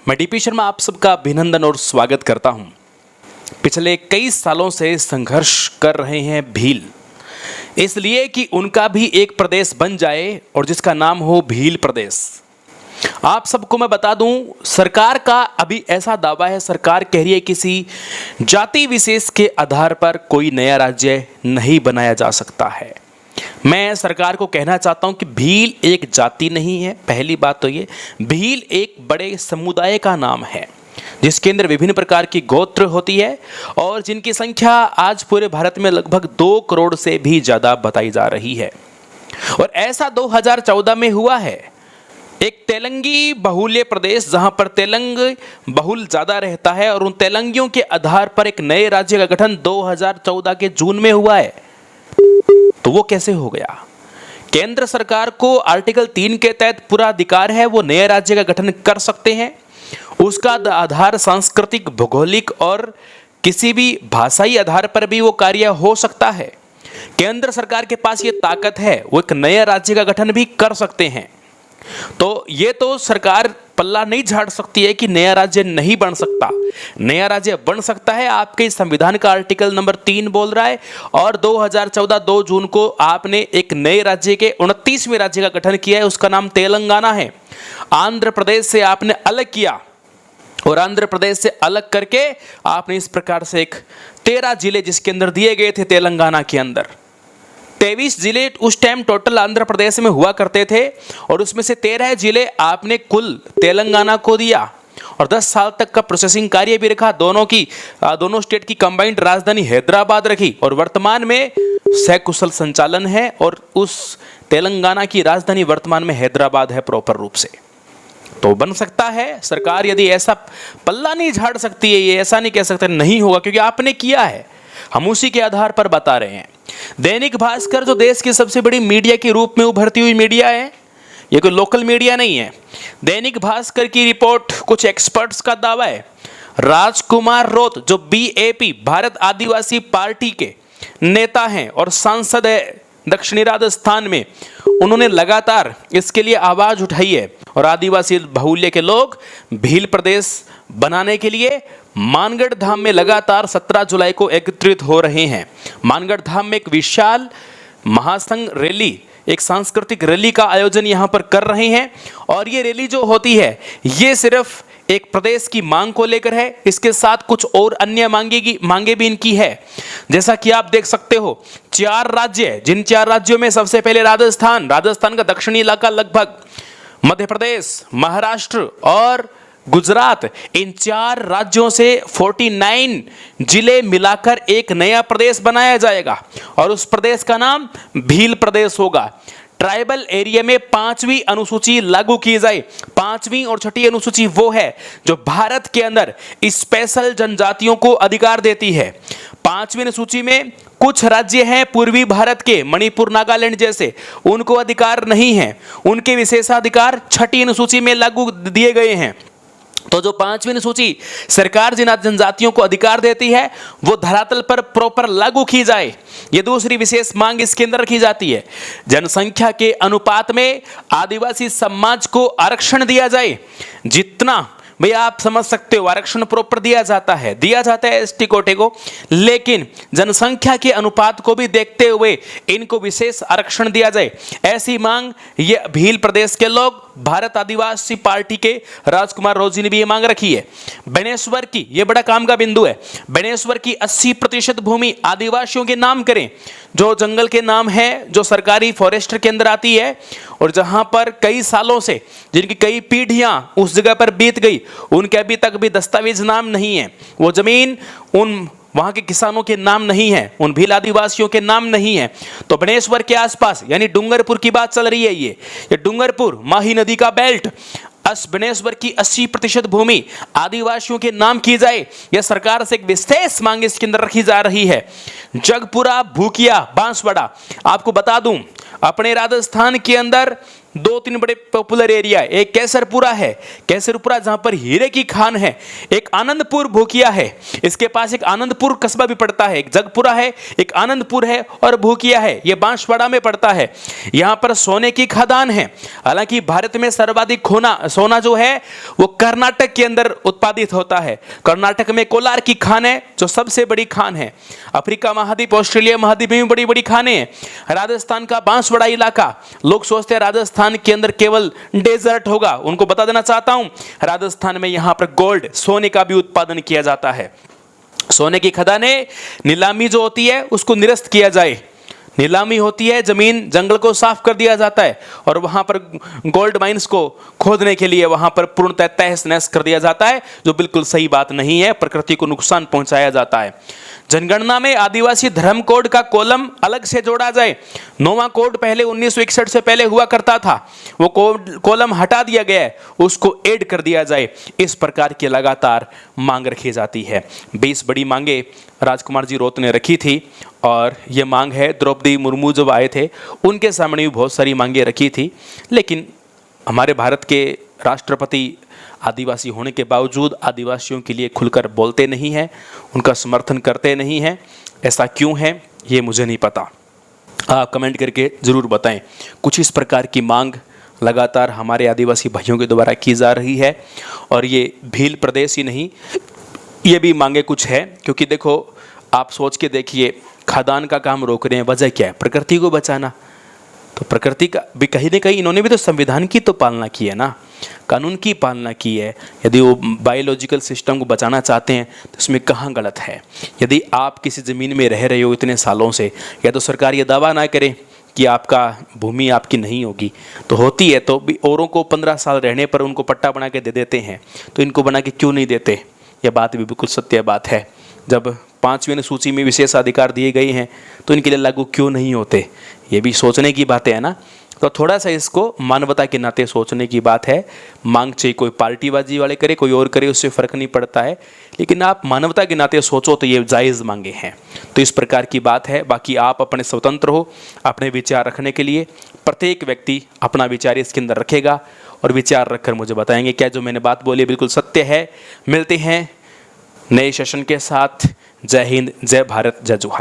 मैं डीपी शर्मा आप सबका अभिनंदन और स्वागत करता हूं। पिछले कई सालों से संघर्ष कर रहे हैं भील, इसलिए कि उनका भी एक प्रदेश बन जाए और जिसका नाम हो भील प्रदेश। आप सबको मैं बता दूं, सरकार का अभी ऐसा दावा है, सरकार कह रही है किसी जाति विशेष के आधार पर कोई नया राज्य नहीं बनाया जा सकता है। मैं सरकार को कहना चाहता हूं कि भील एक जाति नहीं है। पहली बात तो ये, भील एक बड़े समुदाय का नाम है जिसके अंदर विभिन्न प्रकार की गोत्र होती है और जिनकी संख्या आज पूरे भारत में लगभग 2 करोड़ से भी ज्यादा बताई जा रही है। और ऐसा 2014 में हुआ है। एक तेलंगी बहुल्य प्रदेश जहां पर तेलंग बहुल ज्यादा रहता है और उन तेलंगियों के आधार पर एक नए राज्य का गठन 2014 के जून में हुआ है। तो वो कैसे हो गया? केंद्र सरकार को आर्टिकल 3 के तहत पूरा अधिकार है, वो नए राज्य का गठन कर सकते हैं। उसका आधार सांस्कृतिक, भौगोलिक और किसी भी भाषाई आधार पर भी वो कार्य हो सकता है। केंद्र सरकार के पास ये ताकत है, वो एक नए राज्य का गठन भी कर सकते हैं। तो ये तो सरकार पल्ला नहीं झाड़ सकती है कि नया राज्य नहीं बन सकता। नया राज्य बन सकता है, आपके संविधान का आर्टिकल नंबर 3 बोल रहा है। और 2014 2 जून को आपने एक नए राज्य के 29वें राज्य का गठन किया है, उसका नाम तेलंगाना है। आंध्र प्रदेश से आपने अलग किया और आंध्र प्रदेश से अलग करके आपने इस प्रकार से एक 13 जिले जिसके अंदर दिए गए थे तेलंगाना के अंदर। 23 जिले उस टाइम टोटल आंध्र प्रदेश में हुआ करते थे और उसमें से 13 जिले आपने कुल तेलंगाना को दिया और 10 साल तक का प्रोसेसिंग कार्य भी रखा। दोनों स्टेट की कंबाइंड राजधानी हैदराबाद रखी और वर्तमान में सकुशल संचालन है और उस तेलंगाना की राजधानी वर्तमान में हैदराबाद है प्रॉपर रूप से। तो बन सकता है, सरकार यदि ऐसा पल्ला नहीं झाड़ सकती है, ये ऐसा नहीं कह सकते नहीं होगा, क्योंकि आपने किया है। हम उसी के आधार पर बता रहे हैं। दैनिक भास्कर जो देश की सबसे बड़ी मीडिया के रूप में उभरती हुई मीडिया है, ये कोई लोकल मीडिया नहीं है। दैनिक भास्कर की रिपोर्ट, कुछ एक्सपर्ट्स का दावा है, राजकुमार रोत जो बीएपी भारत आदिवासी पार्टी के नेता हैं और सांसद है दक्षिणी राजस्थान में, उन्होंने लगातार इसके लिए आवाज उठाई है और आदिवासी बहुल्य के लोग भील प्रदेश बनाने के लिए मानगढ़ धाम में लगातार 17 जुलाई को एकत्रित हो रहे हैं। मानगढ़ धाम में एक विशाल महासंघ रैली, एक सांस्कृतिक रैली का आयोजन यहां पर कर रहे हैं और ये रैली जो होती है ये सिर्फ एक प्रदेश की मांग को लेकर है, इसके साथ कुछ और अन्य मांगे भी इनकी है। जैसा कि आप देख सकते हो, 4 राज्य, जिन 4 राज्यों में सबसे पहले राजस्थान का दक्षिणी इलाका लगभग, मध्य प्रदेश, महाराष्ट्र और गुजरात, इन 4 राज्यों से 49 जिले मिलाकर एक नया प्रदेश बनाया जाएगा और उस प्रदेश का नाम भील प्रदेश होगा। ट्राइबल एरिया में 5वीं अनुसूची लागू की जाए। 5वीं और 6ठी अनुसूची वो है जो भारत के अंदर स्पेशल जनजातियों को अधिकार देती है। 5वीं अनुसूची में कुछ राज्य हैं पूर्वी भारत के, मणिपुर, नागालैंड जैसे, उनको अधिकार नहीं है। उनके विशेषाधिकार 6ठी अनुसूची में लागू दिए गए हैं। तो जो 5वीं अनुसूची सरकार जिन जनजातियों को अधिकार देती है वो धरातल पर प्रॉपर लागू की जाए, ये दूसरी विशेष मांग इसके अंदर रखी जाती है। जनसंख्या के अनुपात में आदिवासी समाज को आरक्षण दिया जाए। जितना भैया आप समझ सकते हो, आरक्षण प्रॉपर दिया जाता है एसटी कोटे को, लेकिन जनसंख्या के अनुपात को भी देखते हुए इनको विशेष आरक्षण दिया जाए, ऐसी मांग ये भील प्रदेश के लोग, भारत आदिवासी पार्टी के राजकुमार रोत जी ने भी ये मांग रखी है। बेनेश्वर की, ये बड़ा काम का बिंदु है, बेनेश्वर की 80% भूमि आदिवासियों के नाम करें, जो जंगल के नाम है, जो सरकारी फॉरेस्टर के अंदर आती है और जहां पर कई सालों से, जिनकी कई पीढ़ियां उस जगह पर बीत गई, उनके अभी तक भी दस्तावेज नाम नहीं है। वो जमीन उन वहां के किसानों के नाम नहीं है, उन भील आदिवासियों के नाम नहीं है। तो बनेश्वर के आसपास, यानी डूंगरपुर की बात चल रही है, ये डूंगरपुर माही नदी का बेल्ट, बनेश्वर की 80% भूमि आदिवासियों के नाम की जाए, यह सरकार से एक विशेष मांग इसके अंदर रखी जा रही है। जगपुरा, भूकिया, बांसवाड़ा, आपको बता दूं अपने राजस्थान के अंदर दो तीन बड़े पॉपुलर एरिया, एक केसरपुरा है, केसरपुरा जहां पर हीरे की खान है, एक आनंदपुर भूकिया है, इसके पास एक आनंदपुर कस्बा भी पड़ता है, एक जगपुरा है, एक आनंदपुर है और भूकिया है, यह बांसवाड़ा में पड़ता है। यहां पर सोने की खदान है। हालांकि भारत में सर्वाधिक सोना जो है वो कर्नाटक के अंदर उत्पादित होता है। कर्नाटक में कोलार की खान है जो सबसे बड़ी खान है। अफ्रीका महाद्वीप, ऑस्ट्रेलिया महाद्वीप में भी बड़ी बड़ी खानें हैं। राजस्थान का बांसवाड़ा इलाका, लोग सोचते हैं राजस्थान के अंदर केवल डेजर्ट होगा, उनको बता देना चाहता हूं राजस्थान में यहां पर गोल्ड, सोने का भी उत्पादन किया जाता है। सोने की खदानें, नीलामी जो होती है उसको निरस्त किया जाए, नीलामी होती है, जमीन जंगल को साफ कर दिया जाता है और वहां पर गोल्ड माइंस को खोदने के लिए वहां पर पूर्णतः तहस नहस कर दिया जाता है, जो बिल्कुल सही बात नहीं है। प्रकृति को नुकसान पहुंचाया जाता है। जनगणना में आदिवासी धर्म कोड का कॉलम अलग से जोड़ा जाए। 9वां कोड पहले 1961 से पहले हुआ करता था, वो कॉलम हटा दिया गया है, उसको ऐड कर दिया जाए। इस प्रकार की लगातार मांग रखी जाती है। 20 बड़ी मांगे राजकुमार जी रौत ने रखी थी और ये मांग है द्रौपदी मुर्मू जब आए थे उनके सामने भी बहुत सारी मांगे रखी थी, लेकिन हमारे भारत के राष्ट्रपति आदिवासी होने के बावजूद आदिवासियों के लिए खुलकर बोलते नहीं हैं, उनका समर्थन करते नहीं हैं। ऐसा क्यों है ये मुझे नहीं पता, आप कमेंट करके ज़रूर बताएं। कुछ इस प्रकार की मांग लगातार हमारे आदिवासी भाइयों के द्वारा की जा रही है और ये भील प्रदेश ही नहीं, ये भी मांगे कुछ है। क्योंकि देखो, आप सोच के देखिए, खदान का काम रोक रहे हैं, वजह क्या है? प्रकृति को बचाना। तो प्रकृति का भी कहीं ना कहीं इन्होंने भी तो संविधान की तो पालना की है ना, कानून की पालना की है। यदि वो बायोलॉजिकल सिस्टम को बचाना चाहते हैं तो इसमें कहाँ गलत है? यदि आप किसी ज़मीन में रह रहे हो इतने सालों से, या तो सरकार ये दावा ना करे कि आपका भूमि आपकी नहीं होगी, तो होती है तो भी औरों को 15 साल रहने पर उनको पट्टा बना के दे देते हैं, तो इनको बना के क्यों नहीं देते? यह बात भी बिल्कुल सत्य बात है। जब 5वीं सूची में विशेषाधिकार दिए गए हैं तो इनके लिए लागू क्यों नहीं होते? ये भी सोचने की बातें है ना। तो थोड़ा सा इसको मानवता के नाते सोचने की बात है। मांग चाहिए कोई पार्टीबाजी वाले करे, कोई और करे, उससे फ़र्क नहीं पड़ता है, लेकिन आप मानवता के नाते सोचो तो ये जायज़ मांगे हैं। तो इस प्रकार की बात है। बाकी आप अपने स्वतंत्र हो अपने विचार रखने के लिए। प्रत्येक व्यक्ति अपना विचार इसके अंदर रखेगा और विचार रखकर मुझे बताएंगे क्या जो मैंने बात बोली बिल्कुल सत्य है। मिलते हैं नए सेशन के साथ। जय हिंद, जय भारत, जय जोहार।